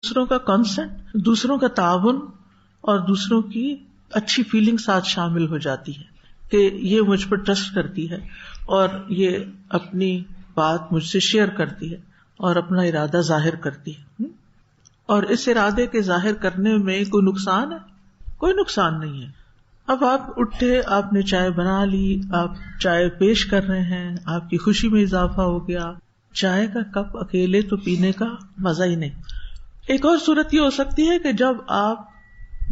دوسروں کا کنسنٹ، دوسروں کا تعاون اور دوسروں کی اچھی فیلنگ ساتھ شامل ہو جاتی ہے کہ یہ مجھ پر ٹرسٹ کرتی ہے اور یہ اپنی بات مجھ سے شیئر کرتی ہے اور اپنا ارادہ ظاہر کرتی ہے. اور اس ارادے کے ظاہر کرنے میں کوئی نقصان ہے؟ کوئی نقصان نہیں ہے. اب آپ اٹھے، آپ نے چائے بنا لی، آپ چائے پیش کر رہے ہیں، آپ کی خوشی میں اضافہ ہو گیا. چائے کا کپ اکیلے تو پینے کا مزہ ہی نہیں. ایک اور صورت یہ ہو سکتی ہے کہ جب آپ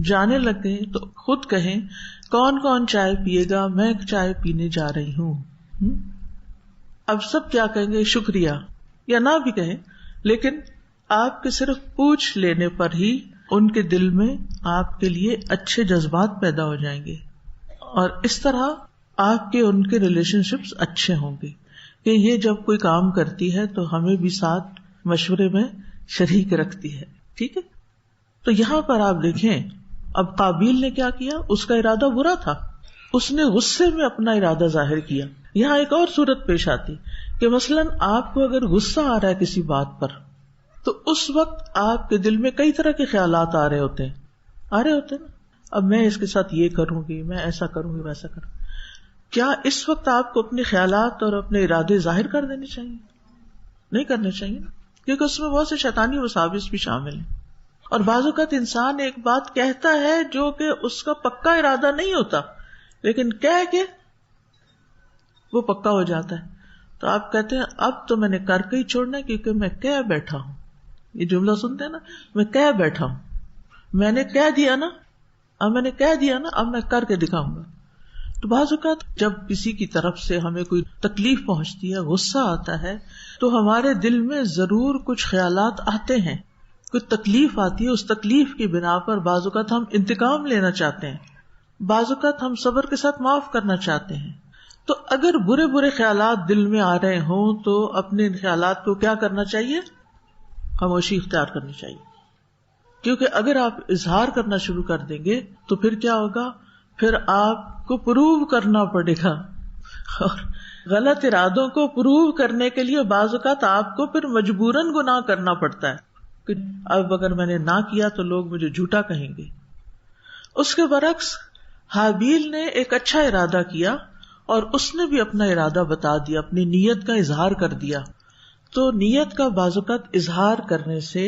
جانے لگے تو خود کہیں کون کون چائے پیے گا، میں چائے پینے جا رہی ہوں. اب سب کیا کہیں گے؟ شکریہ، یا نہ بھی کہیں، لیکن آپ کے صرف پوچھ لینے پر ہی ان کے دل میں آپ کے لیے اچھے جذبات پیدا ہو جائیں گے، اور اس طرح آپ کے ان کے ریلیشن شپس اچھے ہوں گے کہ یہ جب کوئی کام کرتی ہے تو ہمیں بھی ساتھ مشورے میں شریک رکھتی ہے. ٹھیک ہے. تو یہاں پر آپ دیکھیں اب قابیل نے کیا کیا، اس کا ارادہ برا تھا، اس نے غصے میں اپنا ارادہ ظاہر کیا. یہاں ایک اور صورت پیش آتی کہ مثلاً آپ کو اگر غصہ آ رہا ہے کسی بات پر تو اس وقت آپ کے دل میں کئی طرح کے خیالات آ رہے ہوتے ہیں نا. اب میں اس کے ساتھ یہ کروں گی، میں ایسا کروں گی، ویسا کروں. کیا اس وقت آپ کو اپنے خیالات اور اپنے ارادے ظاہر کر دینے چاہیے؟ نہیں کرنے چاہیے نا، کیونکہ اس میں بہت سے شیطانی وساوس بھی شامل ہیں. اور بعض اوقات انسان ایک بات کہتا ہے جو کہ اس کا پکا ارادہ نہیں ہوتا، لیکن کہہ کے وہ پکا ہو جاتا ہے. تو آپ کہتے ہیں اب تو میں نے کر کے ہی چھوڑنا ہے کیونکہ میں کہہ بیٹھا ہوں. یہ جملہ سنتے ہیں نا، میں کہہ بیٹھا ہوں، میں نے کہہ دیا نا، اب میں کر کے دکھاؤں گا. تو بعض اوقات جب کسی کی طرف سے ہمیں کوئی تکلیف پہنچتی ہے، غصہ آتا ہے، تو ہمارے دل میں ضرور کچھ خیالات آتے ہیں، کوئی تکلیف آتی ہے، اس تکلیف کی بنا پر بعض اوقات ہم انتقام لینا چاہتے ہیں، بعض اوقات ہم صبر کے ساتھ معاف کرنا چاہتے ہیں. تو اگر برے برے خیالات دل میں آ رہے ہوں تو اپنے ان خیالات کو کیا کرنا چاہیے؟ خاموشی اختیار کرنی چاہیے. کیونکہ اگر آپ اظہار کرنا شروع کر دیں گے تو پھر کیا ہوگا؟ پھر آپ کو پروو کرنا پڑے گا، اور غلط ارادوں کو پروو کرنے کے لیے بعض اوقات آپ کو پھر مجبوراً گناہ کرنا پڑتا ہے کہ اب اگر میں نے نہ کیا تو لوگ مجھے جھوٹا کہیں گے. اس کے برعکس حابیل نے ایک اچھا ارادہ کیا اور اس نے بھی اپنا ارادہ بتا دیا، اپنی نیت کا اظہار کر دیا. تو نیت کا بعض اوقات اظہار کرنے سے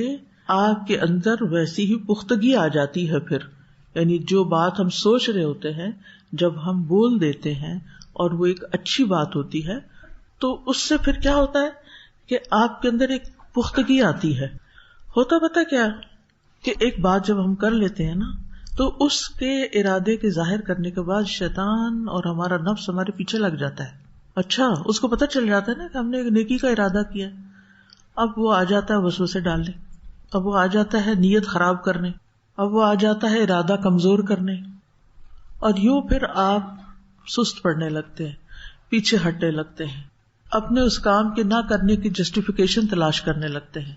آپ کے اندر ویسی ہی پختگی آ جاتی ہے. پھر یعنی جو بات ہم سوچ رہے ہوتے ہیں جب ہم بول دیتے ہیں اور وہ ایک اچھی بات ہوتی ہے تو اس سے پھر کیا ہوتا ہے کہ آپ کے اندر ایک پختگی آتی ہے. ہوتا پتہ کیا کہ ایک بات جب ہم کر لیتے ہیں نا تو اس کے ارادے کے ظاہر کرنے کے بعد شیطان اور ہمارا نفس ہمارے پیچھے لگ جاتا ہے. اچھا اس کو پتہ چل جاتا ہے نا کہ ہم نے ایک نیکی کا ارادہ کیا، اب وہ آ جاتا ہے وسوسے ڈالنے، اب وہ آ جاتا ہے نیت خراب کرنے، اب وہ آ جاتا ہے ارادہ کمزور کرنے، اور یوں پھر آپ سست پڑنے لگتے ہیں، پیچھے ہٹنے لگتے ہیں، اپنے اس کام کے نہ کرنے کی جسٹیفیکیشن تلاش کرنے لگتے ہیں.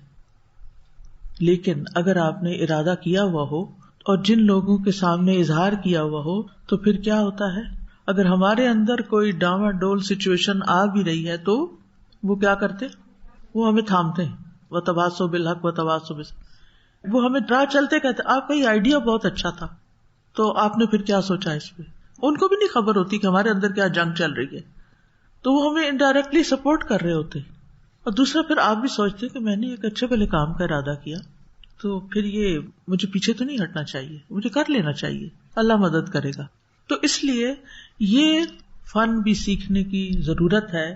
لیکن اگر آپ نے ارادہ کیا ہوا ہو اور جن لوگوں کے سامنے اظہار کیا ہوا ہو تو پھر کیا ہوتا ہے؟ اگر ہمارے اندر کوئی ڈاما ڈول سچویشن آ بھی رہی ہے تو وہ کیا کرتے؟ وہ ہمیں تھامتے ہیں. وَتَوَاصَوْا بِالْحَقِّ وَتَوَاصَوْا بِالصَّبْرِ. وہ ہمیں ڈرا چلتے کہتے آپ کا یہ آئیڈیا بہت اچھا تھا، تو آپ نے پھر کیا سوچا اس پہ؟ ان کو بھی نہیں خبر ہوتی کہ ہمارے اندر کیا جنگ چل رہی ہے، تو وہ ہمیں انڈائریکٹلی سپورٹ کر رہے ہوتے. اور دوسرا پھر آپ بھی سوچتے کہ میں نے ایک اچھے بھلے کام کا ارادہ کیا تو پھر یہ مجھے پیچھے تو نہیں ہٹنا چاہیے، مجھے کر لینا چاہیے، اللہ مدد کرے گا. تو اس لیے یہ فن بھی سیکھنے کی ضرورت ہے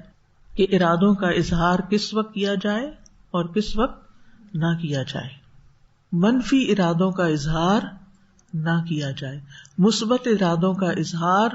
کہ ارادوں کا اظہار کس وقت کیا جائے اور کس وقت نہ کیا جائے. منفی ارادوں کا اظہار نہ کیا جائے، مثبت ارادوں کا اظہار